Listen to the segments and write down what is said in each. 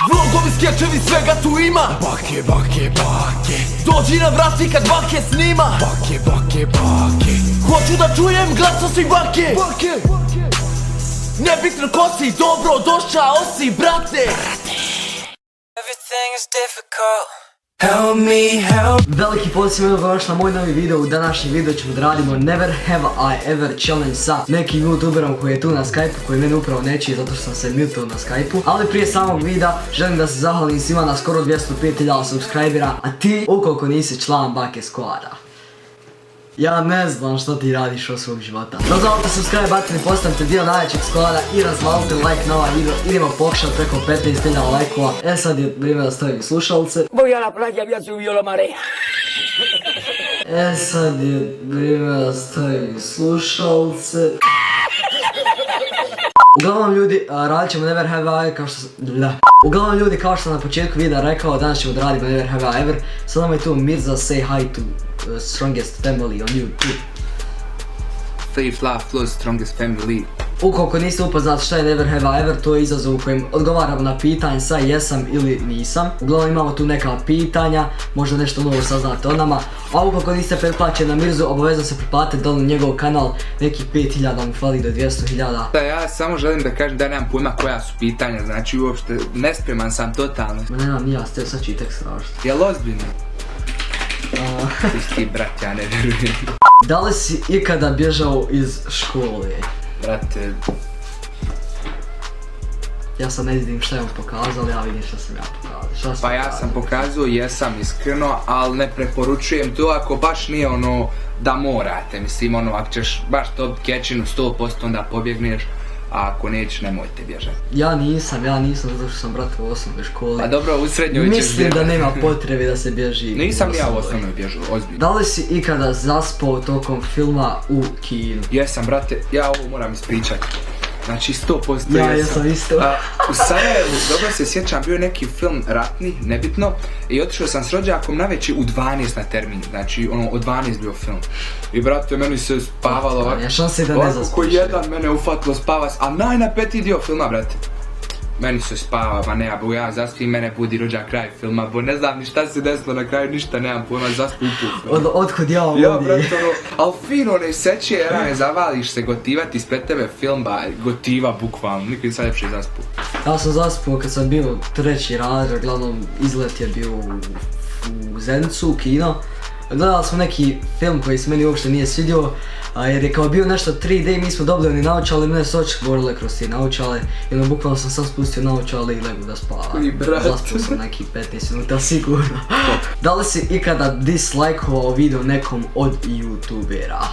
Vlogovi, skečevi, svega tu ima. Bake, bake, bake. Dođi na vrati kad bake snima. Bake, bake, bake. Hoću da čujem glas osim bake. Nebitno ko si, dobro došao si, brate. Everything is difficult. Help me, help. Veliki pozdrav svima, dobrodošli na moj novi video. U današnjem videu ćemo da radimo Never Have I Ever challenge sa nekim youtuberom koji je tu na Skype-u, koji mene upravo neće zato što sam se mutao na Skype-u. Ali prije samog videa želim da se zahvalim svima na skoro 205.000 subscribera, a ti ukoliko nisi član Bake Squada, ja ne znam što ti radiš od svog života. Razvalite subscribe button i postavite dio najvećeg sklada i razvalite like na ovaj video. Idemo pokušati preko 15.000 lajkova. Sad je vrijeme da stavim slušalce. Voy a la playa, había subido la marea. Sad je vrijeme da stavim slušalce. Uglavnom ljudi, radit ćemo Never Have I Ever kao što sam... Uglavnom ljudi, kao što sam na početku videa rekao, danas ćemo da radimo Never Have I Ever. Sad nam je tu Mirza, say hi to strongest family on YouTube. Free Fluff Flows Strongest Family. Ukoliko niste upoznati šta je Never Have I Ever, to je izazov u kojem odgovaram na pitanje sa jesam ili nisam. Uglavnom imamo tu neka pitanja, možda nešto novo saznate o nama. A ukoliko niste pretplaćeni na Mirzu, obavezno se pretplatite dole na njegov kanal, nekih 5.000 mu fali do 200.000. Da, ja samo želim da kažem da nemam pojma koja su pitanja, znači uopšte nespreman sam totalno. Ma nemam ni ja, ste sad ću i tek strašiti. Jel ozbiljno? Ti brat, ja ne vjerujem. Da li si ikada bježao iz škole? Brate... Ja sad ne vidim šta je on pokazao, ali ja vidim šta sam ja pokazao. Pa ja sam pokazao, jesam iskreno, ali ne preporučujem to ako baš nije ono da morate. Mislim ono, ako ćeš baš dobiti kečinu 100% onda pobjegneš, a ako nećeš nemojte bježati. Ja nisam zato što sam brate u osnovnoj školi. A dobro, u srednjoj ćeš bježati. Mislim da nema potrebe da se bježi. Nisam ja u osnovnoj bježao, ozbiljno. Da li si ikada zaspao tokom filma u kinu? Jesam brate, ja ovo moram ispričati. Znači 100% ja jesam isto. U Sarajevu, dobro se sjećam, bio je neki film ratni, nebitno, i otišao sam s rođakom navečer u 12 na termin, znači ono od 12 bio film. I brate, meni se spavalo ovako, ko jedan mene ufatilo spava, a najnapetiji dio filma, brate. Meni se spava, ma ne, bo ja zaspim, mene budi rođak kraj filma, bo ne znam ni šta se desilo na kraju, ništa nemam pojma, zaspim u film. Otkud ja ovdje? Ja, brate, ono, ali fino ne seće, rane, zavališ se gotivati ispred tebe film, ba, gotiva, bukvalno, nikad nisam ljepše zaspao. Ja sam zaspao kad sam bio treći razred, glavnom izlet je bio u Zencu, u kino. Gledali smo neki film koji se meni uopšte nije svidio, jer je kao bio nešto 3D i mi smo dobili oni naočale, mene su oči govorile kroz te naočale i ono bukvalno sam sam spustio naočale i legu da spavam. Zaspao sam nekih 15 minuta sigurno. Da li si ikada dislajkovao video nekom od youtubera?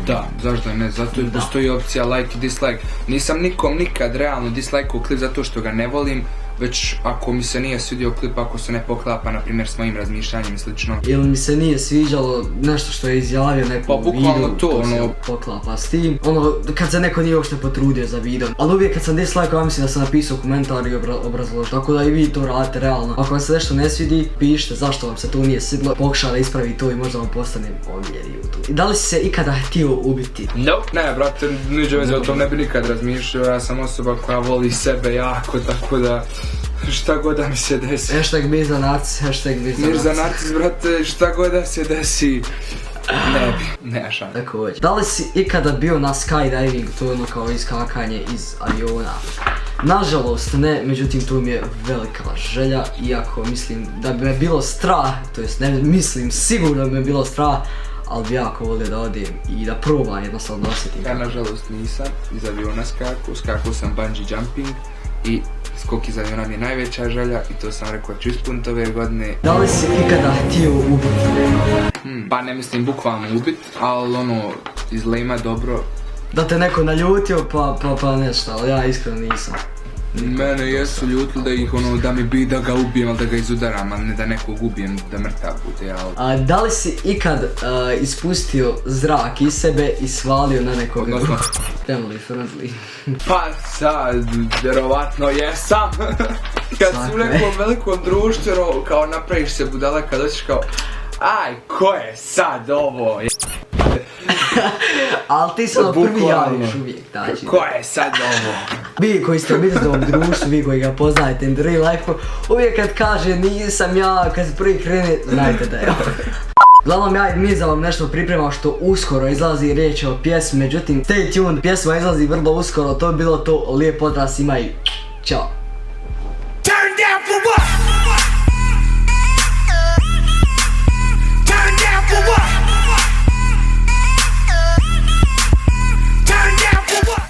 Da, zašto ne, zato i postoji opcija like i dislike. Nisam nikom nikad realno dislajkao klip zato što ga ne volim, već ako mi se nije svidio klip, ako se ne poklapa na primjer s mojim razmišljanjem i slično. Ili mi se nije sviđalo nešto što je izjavio nekom videu, to se poklapa s tim. Ono, kad se neko nije uopšte potrudio za video. Ali uvijek kad sam dislajkao, ja mislim da sam napisao komentar i obrazložio. Tako da i vi to radite realno. Ako vam se nešto ne svidi, pišite zašto vam se to nije svidilo. Pokušaj da ispravi to i možda vam postane omiljeni YouTube. I da li si se ikada htio ubiti? Ne, brate, niđe veze o tom ne bi nikad razmišljao. Ja sam osoba koja voli sebe jako, tako da... Šta god da mi se desi. Hashtag Mirza Narcis, hashtag Mirza Narcis. Mirza Narcis, brate, šta god da se desi. Ne bi, nema šanse. Također. Da li si ikada bio na skydiving, to je ono kao iskakanje iz aviona? Nažalost ne, međutim to mi je velika želja, iako mislim da bi me bilo strah, to jest ne mislim, sigurno bi me bilo strah, ali bi jako volio da odem i da probam jednostavno osjetim. Ja nažalost nisam, iz aviona skakao sam bungee jumping i skok iz aviona mi je najveća želja i to sam rekao ću ispuniti ove godine. Da li si ikada htio ubiti? Pa ne mislim bukvalno ubit, ali ono iz lejma dobro. Da te neko naljutio pa nešto, ali ja iskreno nisam. Mene jesu ljutili da ih ono, da mi bi da ga ubijem, ali da ga izudaram, ali ne da nekog ubijem, da mrtav bude, ali... Da li si ikad ispustio zrak iz sebe i svalio na nekog? Odnosno... Family friendly. Pa sad, vjerovatno jesam. Kad si u nekom velikom društvu, kao napraviš se budala, kad doćiš kao... Aj, ko je sad ovo? Ali ti se ono prvi javiš uvijek, znači. Ko je sad ovo? Vi koji ste u biznisnom društvu, vi koji ga poznajete in the real life, uvijek kad kaže nisam ja, kad se prvi krene, znajte da je on. Uglavnom ja i Miza vam nešto pripremao što uskoro izlazi, riječ je o pjesmi, međutim stay tuned, pjesma izlazi vrlo uskoro, to je bilo to, lijep pozdrav svima i čao.